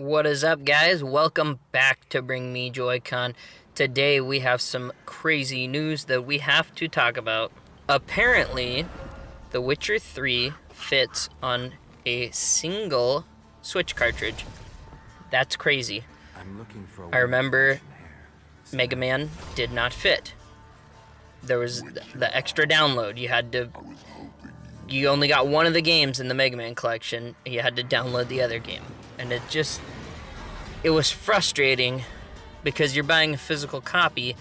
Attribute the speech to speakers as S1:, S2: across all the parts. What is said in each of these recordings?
S1: What is up, guys? Welcome back to Bring Me Joy-Con. Today we have some crazy news that we have to talk about. Apparently, The Witcher 3 fits on a single Switch cartridge. That's crazy. I remember Mega Man did not fit. There was the extra download. You only got one of the games in the Mega Man collection. You had to download the other game. And it was frustrating because you're buying a physical copy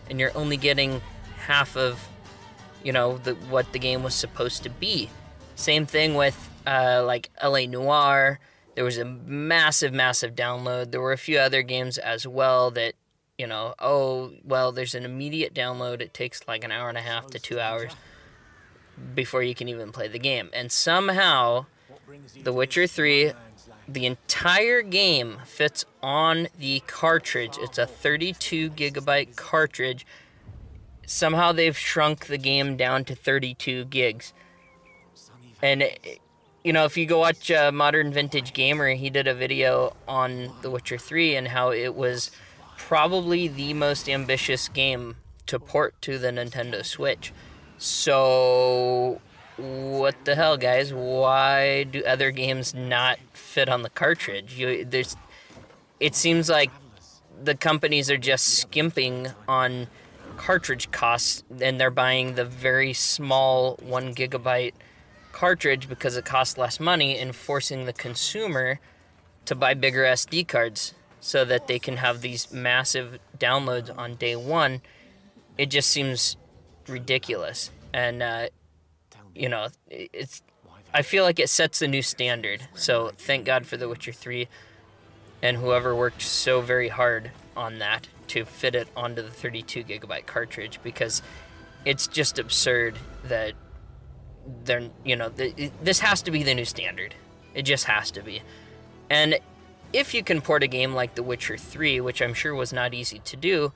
S1: and you're only getting half of, what the game was supposed to be. Same thing with, like LA Noire. There was a massive download. There were a few other games as well that, there's an immediate download. It takes like an hour and a half to 2 hours before you can even play the game. And somehow, The Witcher 3, the entire game fits on the cartridge. It's a 32 gigabyte cartridge. Somehow they've shrunk the game down to 32 gigs. And, if you go watch Modern Vintage Gamer, he did a video on The Witcher 3 and how it was probably the most ambitious game to port to the Nintendo Switch. So, what the hell, guys? Why do other games not fit on the cartridge? It seems like the companies are just skimping on cartridge costs, and they're buying the very small 1 gigabyte cartridge because it costs less money, and forcing the consumer to buy bigger SD cards so that they can have these massive downloads on day one. It just seems ridiculous. And I feel like it sets a new standard. So thank God for The Witcher 3 and whoever worked so very hard on that to fit it onto the 32 gigabyte cartridge, because it's just absurd that this has to be the new standard. It just has to be. And if you can port a game like The Witcher 3, which I'm sure was not easy to do,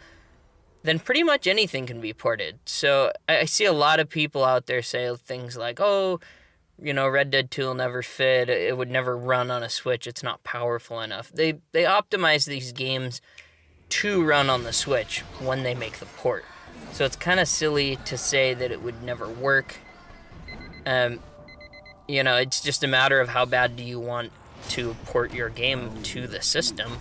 S1: then pretty much anything can be ported. So I see a lot of people out there say things like, Red Dead 2 will never fit. It would never run on a Switch. It's not powerful enough. They optimize these games to run on the Switch when they make the port. So it's kind of silly to say that it would never work. It's just a matter of how bad do you want to port your game to the system.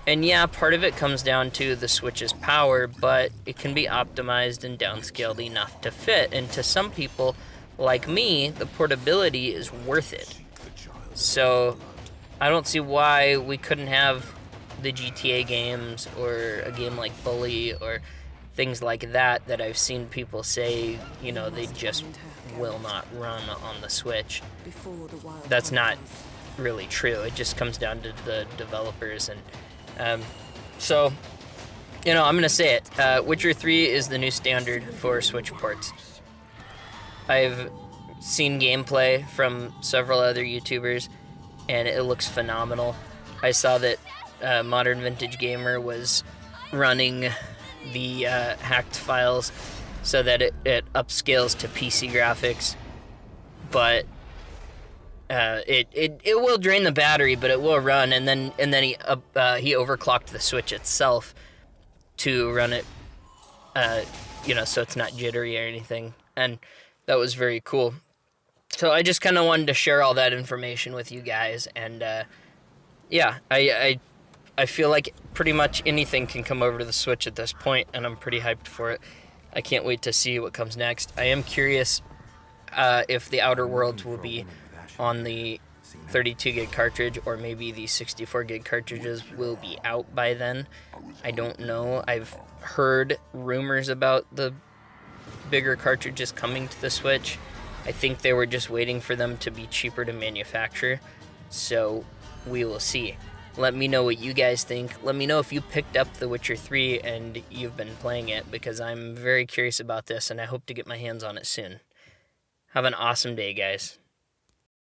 S1: And yeah, part of it comes down to the Switch's power, but it can be optimized and downscaled enough to fit. And to some people, like me, the portability is worth it. So I don't see why we couldn't have the GTA games or a game like Bully or things like that I've seen people say, they just will not run on the Switch. That's not really true. It just comes down to the developers. And I'm going to say it. Witcher 3 is the new standard for Switch ports. I've seen gameplay from several other YouTubers, and it looks phenomenal. I saw that Modern Vintage Gamer was running the hacked files so that it upscales to PC graphics, but it will drain the battery, but it will run. And then he overclocked the Switch itself to run it, so it's not jittery or anything. And that was very cool. So I just kind of wanted to share all that information with you guys. And I feel like pretty much anything can come over to the Switch at this point, and I'm pretty hyped for it. I can't wait to see what comes next. I am curious if the Outer Worlds will be on the 32 gig cartridge, or maybe the 64 gig cartridges will be out by then. I don't know. I've heard rumors about the bigger cartridges coming to the Switch. I think they were just waiting for them to be cheaper to manufacture. So we will see. Let me know what you guys think. Let me know if you picked up The Witcher 3 and you've been playing it, because I'm very curious about this and I hope to get my hands on it soon. Have an awesome day, guys.